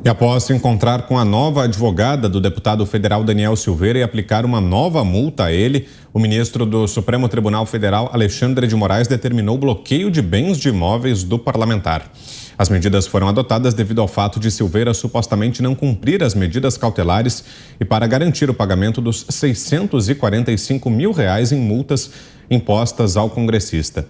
E após se encontrar com a nova advogada do deputado federal Daniel Silveira e aplicar uma nova multa a ele, o ministro do Supremo Tribunal Federal, Alexandre de Moraes, determinou o bloqueio de bens de imóveis do parlamentar. As medidas foram adotadas devido ao fato de Silveira supostamente não cumprir as medidas cautelares e para garantir o pagamento dos R$ 645 mil em multas impostas ao congressista.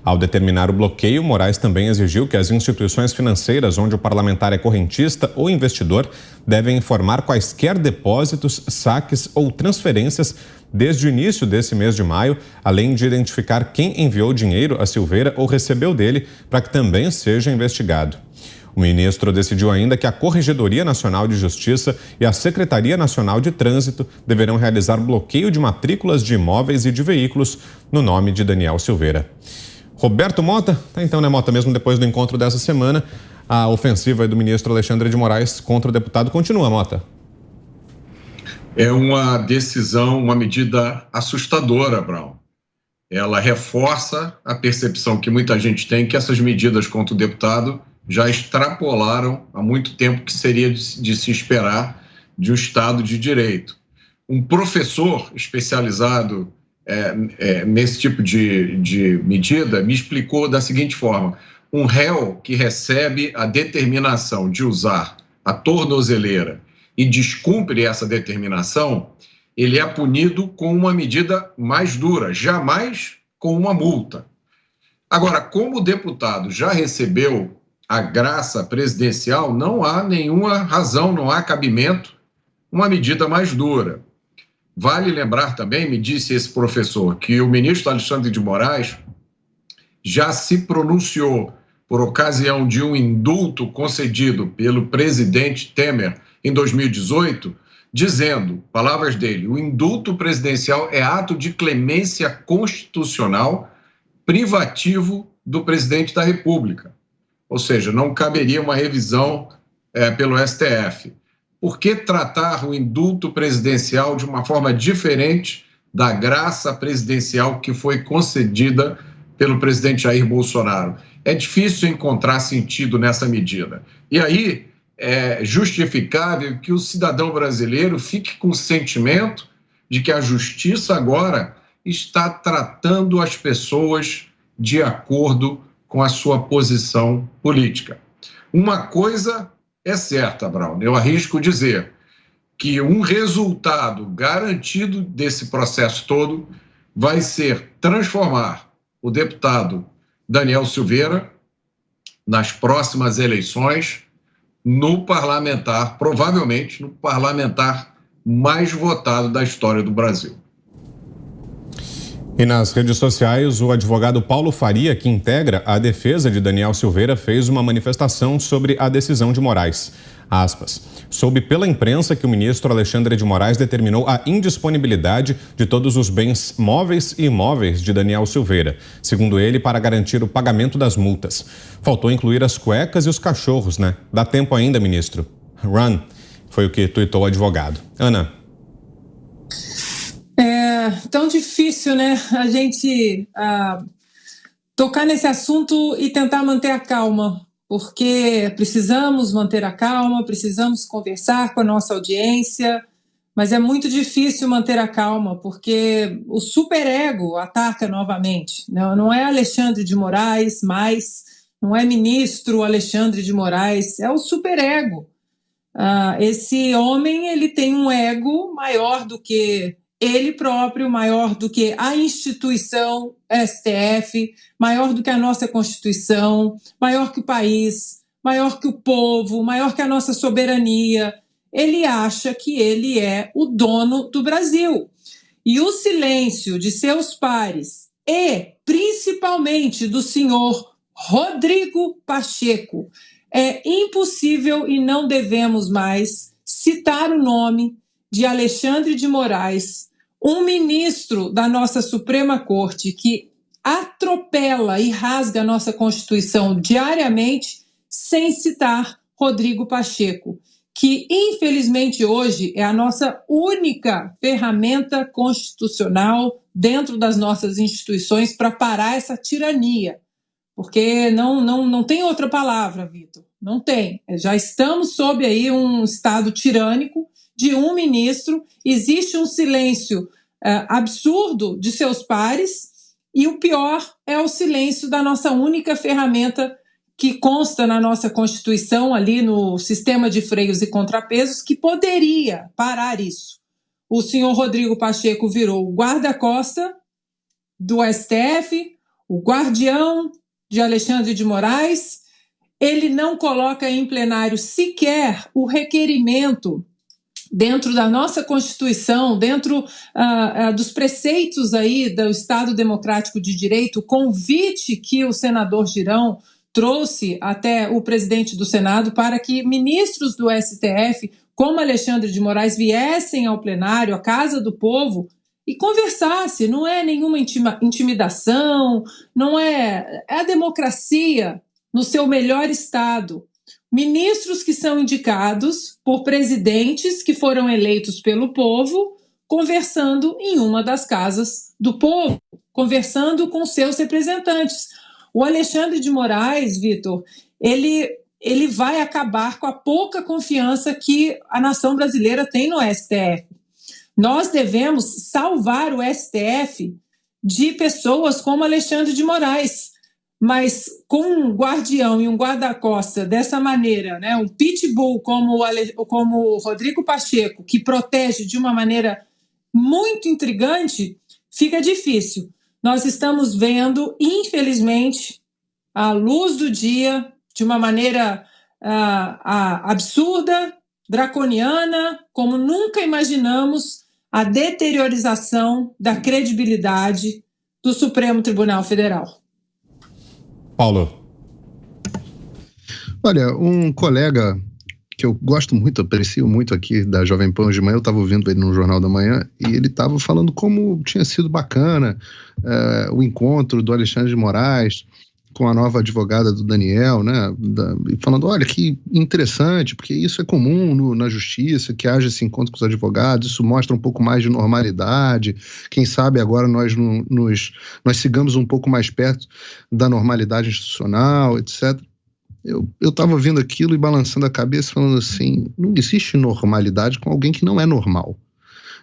Ao determinar o bloqueio, Moraes também exigiu que as instituições financeiras onde o parlamentar é correntista ou investidor devem informar quaisquer depósitos, saques ou transferências desde o início desse mês de maio, além de identificar quem enviou dinheiro a Silveira ou recebeu dele, para que também seja investigado. O ministro decidiu ainda que a Corregedoria Nacional de Justiça e a Secretaria Nacional de Trânsito deverão realizar bloqueio de matrículas de imóveis e de veículos no nome de Daniel Silveira. Roberto Mota, tá então, né, Mota? Mesmo depois do encontro dessa semana, a ofensiva do ministro Alexandre de Moraes contra o deputado continua, Mota. É uma decisão, uma medida assustadora, Brown. Ela reforça a percepção que muita gente tem que essas medidas contra o deputado já extrapolaram há muito tempo que seria de se esperar de um Estado de Direito. Um professor especializado nesse tipo de medida me explicou da seguinte forma: um réu que recebe a determinação de usar a tornozeleira e descumpre essa determinação, ele é punido com uma medida mais dura, jamais com uma multa. Agora, como o deputado já recebeu a graça presidencial, não há nenhuma razão, não há cabimento uma medida mais dura. Vale lembrar também, me disse esse professor, que o ministro Alexandre de Moraes já se pronunciou por ocasião de um indulto concedido pelo presidente Temer em 2018, dizendo, palavras dele, o indulto presidencial é ato de clemência constitucional privativo do presidente da República. Ou seja, não caberia uma revisão pelo STF. Por que tratar o indulto presidencial de uma forma diferente da graça presidencial que foi concedida pelo presidente Jair Bolsonaro? É difícil encontrar sentido nessa medida. E aí é justificável que o cidadão brasileiro fique com o sentimento de que a justiça agora está tratando as pessoas de acordo com a sua posição política. Uma coisa é certa, Brown, eu arrisco dizer que um resultado garantido desse processo todo vai ser transformar o deputado Daniel Silveira, nas próximas eleições, no parlamentar, provavelmente no parlamentar mais votado da história do Brasil. E nas redes sociais, o advogado Paulo Faria, que integra a defesa de Daniel Silveira, fez uma manifestação sobre a decisão de Moraes. Aspas. Soube pela imprensa que o ministro Alexandre de Moraes determinou a indisponibilidade de todos os bens móveis e imóveis de Daniel Silveira, segundo ele, para garantir o pagamento das multas. Faltou incluir as cuecas e os cachorros, né? Dá tempo ainda, ministro. Run, foi o que tuitou o advogado. Ana. É tão difícil, né, a gente tocar nesse assunto e tentar manter a calma, porque precisamos manter a calma, precisamos conversar com a nossa audiência, mas é muito difícil manter a calma, porque o superego ataca novamente. Não é Alexandre de Moraes mais, não é ministro Alexandre de Moraes, é o superego. Esse homem, ele tem um ego maior do que ele próprio, maior do que a instituição STF, maior do que a nossa Constituição, maior que o país, maior que o povo, maior que a nossa soberania. Ele acha que ele é o dono do Brasil. E o silêncio de seus pares e, principalmente, do senhor Rodrigo Pacheco, é impossível e não devemos mais citar o nome de Alexandre de Moraes, um ministro da nossa Suprema Corte que atropela e rasga a nossa Constituição diariamente, sem citar Rodrigo Pacheco, que infelizmente hoje é a nossa única ferramenta constitucional dentro das nossas instituições para parar essa tirania, porque não tem outra palavra, Vitor. Não tem. Já estamos sob aí um estado tirânico de um ministro, existe um silêncio absurdo de seus pares, e o pior é o silêncio da nossa única ferramenta que consta na nossa Constituição, ali no sistema de freios e contrapesos, que poderia parar isso. O senhor Rodrigo Pacheco virou o guarda-costa do STF, o guardião de Alexandre de Moraes. Ele não coloca em plenário sequer o requerimento dentro da nossa Constituição, dentro dos preceitos aí do Estado Democrático de Direito, o convite que o senador Girão trouxe até o presidente do Senado para que ministros do STF, como Alexandre de Moraes, viessem ao plenário, à Casa do Povo, e conversasse. Não é nenhuma intimidação, não é a democracia no seu melhor estado. Ministros que são indicados por presidentes que foram eleitos pelo povo, conversando em uma das casas do povo, conversando com seus representantes. O Alexandre de Moraes, Vitor, ele vai acabar com a pouca confiança que a nação brasileira tem no STF. Nós devemos salvar o STF de pessoas como Alexandre de Moraes, mas com um guardião e um guarda-costa dessa maneira, né, um pitbull como o Rodrigo Pacheco, que protege de uma maneira muito intrigante, fica difícil. Nós estamos vendo, infelizmente, à luz do dia, de uma maneira absurda, draconiana, como nunca imaginamos, a deteriorização da credibilidade do Supremo Tribunal Federal. Paulo. Olha, um colega que eu gosto muito, aprecio muito aqui da Jovem Pan de manhã, eu estava ouvindo ele no Jornal da Manhã, e ele estava falando como tinha sido bacana o encontro do Alexandre de Moraes com a nova advogada do Daniel, né, e falando, olha, que interessante, porque isso é comum na justiça, que haja esse encontro com os advogados, isso mostra um pouco mais de normalidade, quem sabe agora nós sigamos um pouco mais perto da normalidade institucional, etc. Eu estava vendo aquilo e balançando a cabeça, falando assim, não existe normalidade com alguém que não é normal.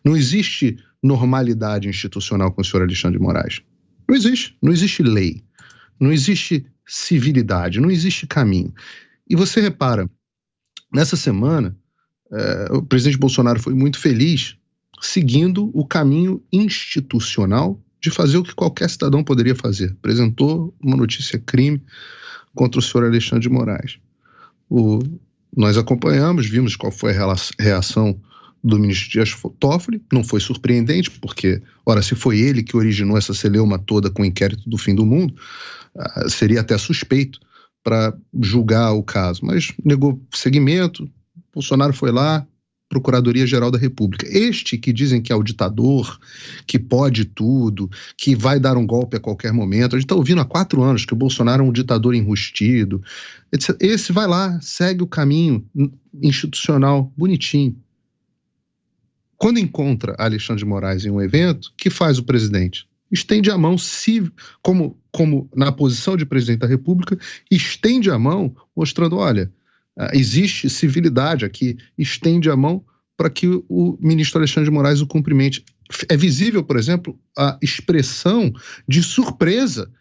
Não existe normalidade institucional com o senhor Alexandre de Moraes. Não existe lei. Não existe civilidade, não existe caminho. E você repara, nessa semana, o presidente Bolsonaro foi muito feliz seguindo o caminho institucional de fazer o que qualquer cidadão poderia fazer. Apresentou uma notícia crime contra o senhor Alexandre de Moraes. Nós acompanhamos, vimos qual foi a reação do ministro Dias Toffoli, não foi surpreendente, porque, ora, se foi ele que originou essa celeuma toda com o inquérito do fim do mundo, seria até suspeito para julgar o caso, mas negou seguimento, Bolsonaro foi lá, Procuradoria-Geral da República. Este que dizem que é o ditador, que pode tudo, que vai dar um golpe a qualquer momento, a gente está ouvindo há 4 anos que o Bolsonaro é um ditador enrustido, etc. Esse vai lá, segue o caminho institucional, bonitinho. Quando encontra Alexandre de Moraes em um evento, o que faz o presidente? Estende a mão, como na posição de presidente da República, estende a mão mostrando, olha, existe civilidade aqui, estende a mão para que o ministro Alexandre de Moraes o cumprimente. É visível, por exemplo, a expressão de surpresa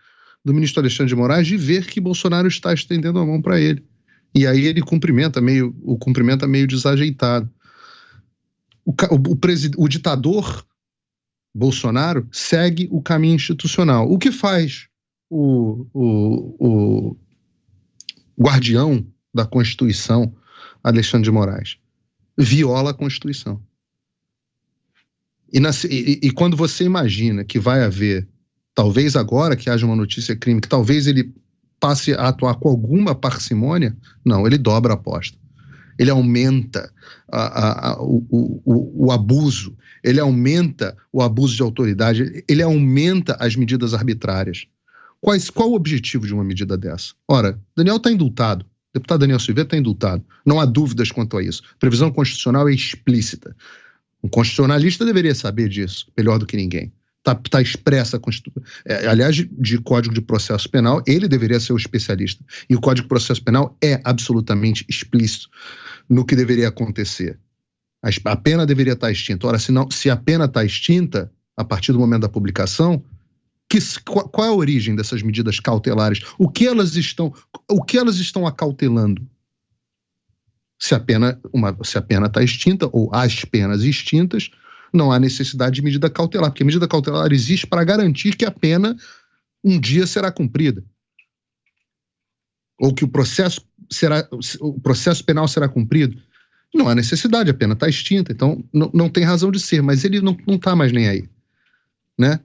do ministro Alexandre de Moraes de ver que Bolsonaro está estendendo a mão para ele. E aí ele cumprimenta meio desajeitado. O ditador Bolsonaro segue o caminho institucional. O que faz o guardião da Constituição, Alexandre de Moraes? Viola a Constituição. E quando você imagina que vai haver, talvez agora que haja uma notícia crime, que talvez ele passe a atuar com alguma parcimônia, não, ele dobra a aposta. Ele aumenta o abuso, ele aumenta o abuso de autoridade, ele aumenta as medidas arbitrárias. Qual o objetivo de uma medida dessa? Ora, Daniel está indultado, o deputado Daniel Silveira está indultado, não há dúvidas quanto a isso. A previsão constitucional é explícita. Um constitucionalista deveria saber disso, melhor do que ninguém. Está expressa a Constituição. Aliás, de Código de Processo Penal, ele deveria ser o especialista. E o Código de Processo Penal é absolutamente explícito no que deveria acontecer. A pena deveria estar extinta. Ora, se a pena está extinta, a partir do momento da publicação, qual é a origem dessas medidas cautelares? O que elas estão acautelando? Se a pena está extinta, ou as penas extintas, não há necessidade de medida cautelar, porque a medida cautelar existe para garantir que a pena um dia será cumprida. Ou que o processo penal será cumprido. Não há necessidade, a pena está extinta, então não tem razão de ser, mas ele não está mais nem aí, né?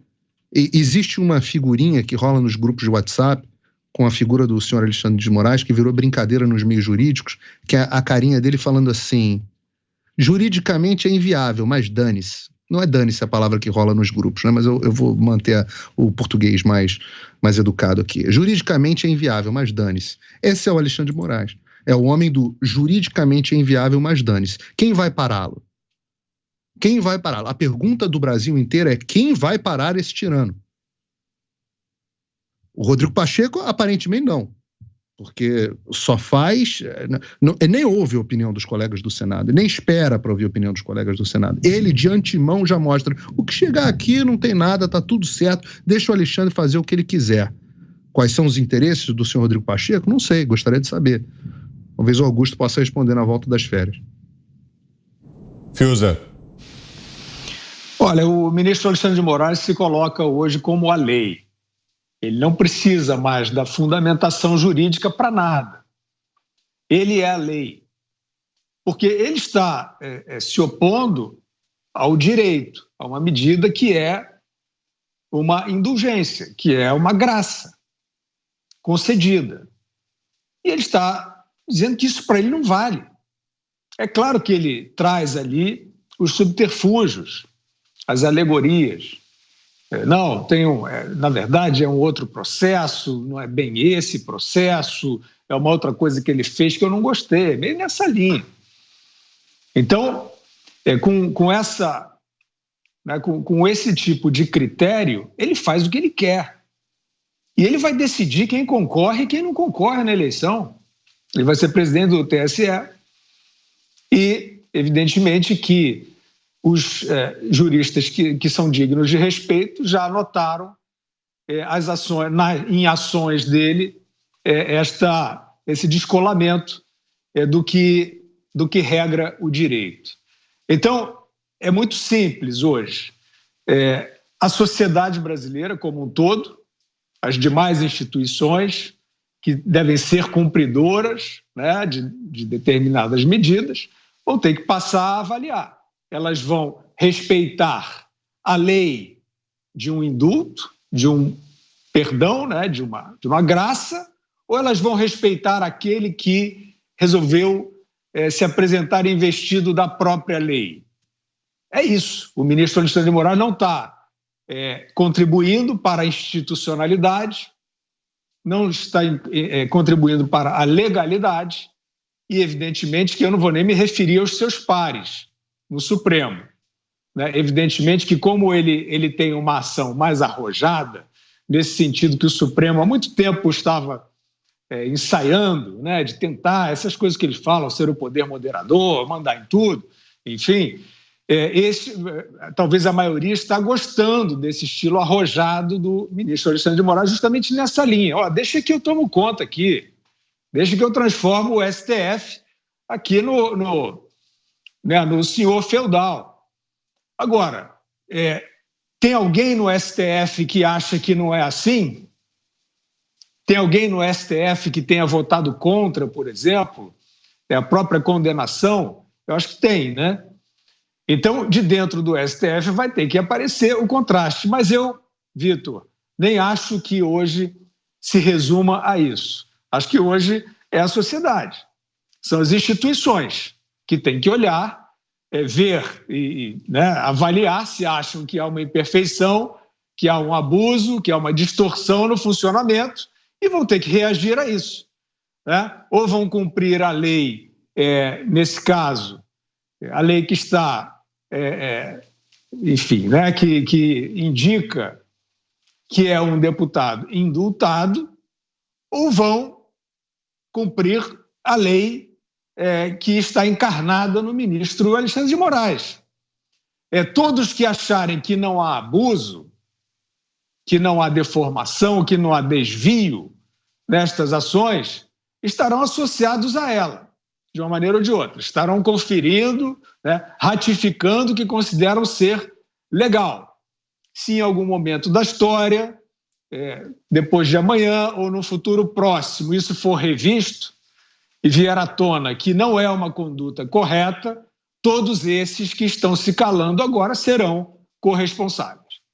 E existe uma figurinha que rola nos grupos de WhatsApp com a figura do senhor Alexandre de Moraes, que virou brincadeira nos meios jurídicos, que é a carinha dele falando assim: juridicamente é inviável, mas dane-se. Não é dane-se a palavra que rola nos grupos, né? Mas eu vou manter o português mais educado aqui. Juridicamente é inviável, mas dane-se. Esse é o Alexandre de Moraes. É o homem do juridicamente é inviável, mas dane-se. Quem vai pará-lo? Quem vai pará-lo? A pergunta do Brasil inteiro é: quem vai parar esse tirano? O Rodrigo Pacheco, aparentemente, não. Porque só faz... nem ouve a opinião dos colegas do Senado, nem espera para ouvir a opinião dos colegas do Senado. Ele, de antemão, já mostra: o que chegar aqui não tem nada, tá tudo certo, deixa o Alexandre fazer o que ele quiser. Quais são os interesses do senhor Rodrigo Pacheco? Não sei, gostaria de saber. Talvez o Augusto possa responder na volta das férias. Fiuza. Olha, o ministro Alexandre de Moraes se coloca hoje como a lei. Ele não precisa mais da fundamentação jurídica para nada. Ele é a lei. Porque ele está se opondo ao direito, a uma medida que é uma indulgência, que é uma graça concedida. E ele está dizendo que isso para ele não vale. É claro que ele traz ali os subterfúgios, as alegorias. Não, na verdade é um outro processo, não é bem esse processo, é uma outra coisa que ele fez que eu não gostei, meio nessa linha. Então, com esse tipo de critério, ele faz o que ele quer. E ele vai decidir quem concorre e quem não concorre na eleição. Ele vai ser presidente do TSE e, evidentemente, que os juristas que são dignos de respeito já anotaram em ações dele esse descolamento do que regra o direito. Então, é muito simples hoje. A sociedade brasileira como um todo, as demais instituições que devem ser cumpridoras, né, de determinadas medidas, vão ter que passar a avaliar. Elas vão respeitar a lei de um indulto, de um perdão, né, de uma graça, ou elas vão respeitar aquele que resolveu se apresentar investido da própria lei. É isso. O ministro Alexandre de Moraes não está contribuindo para a institucionalidade, não está contribuindo para a legalidade e, evidentemente, que eu não vou nem me referir aos seus pares no Supremo. Né? Evidentemente que, como ele tem uma ação mais arrojada, nesse sentido que o Supremo há muito tempo estava ensaiando, né, de tentar essas coisas que eles falam, ser o poder moderador, mandar em tudo, enfim, talvez a maioria está gostando desse estilo arrojado do ministro Alexandre de Moraes, justamente nessa linha. Deixa que eu tomo conta aqui, deixa que eu transformo o STF aqui no senhor feudal. Agora, tem alguém no STF que acha que não é assim? Tem alguém no STF que tenha votado contra, por exemplo, a própria condenação? Eu acho que tem, né? Então, de dentro do STF vai ter que aparecer o contraste. Mas eu, Vitor, nem acho que hoje se resuma a isso. Acho que hoje é a sociedade. São as instituições que têm que olhar, ver e avaliar se acham que há uma imperfeição, que há um abuso, que há uma distorção no funcionamento e vão ter que reagir a isso. Né? Ou vão cumprir a lei, nesse caso, a lei que está enfim, né, que indica que é um deputado indultado, ou vão cumprir a lei que está encarnada no ministro Alexandre de Moraes. Todos que acharem que não há abuso, que não há deformação, que não há desvio nestas ações, estarão associados a ela, de uma maneira ou de outra. Estarão conferindo, né, ratificando o que consideram ser legal. Se em algum momento da história, depois de amanhã ou no futuro próximo, isso for revisto e vier à tona que não é uma conduta correta, todos esses que estão se calando agora serão corresponsáveis.